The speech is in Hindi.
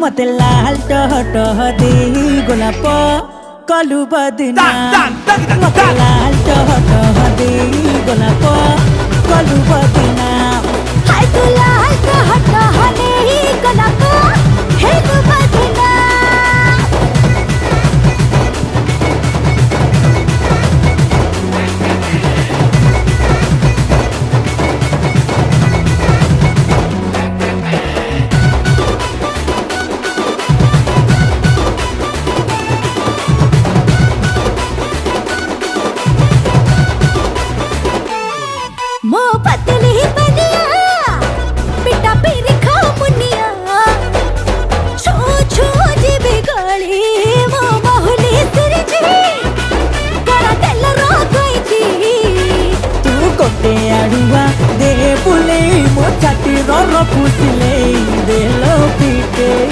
मते लाल टह टह दे गोलाप कलु बदना मते लाल टह टह दे गोलाप कलु बदना हाय तू लाल टह टह दे गोलाप हेलु बदना मो पतली बनिया पिटा पीरी खा मुनिया छो छो जी बिगड़ी मो बहुली सिरजी करा तेल रो गई थी तू कोटे आड़ुआ दे बुले मो छाती रो फुसले दे लो पीटे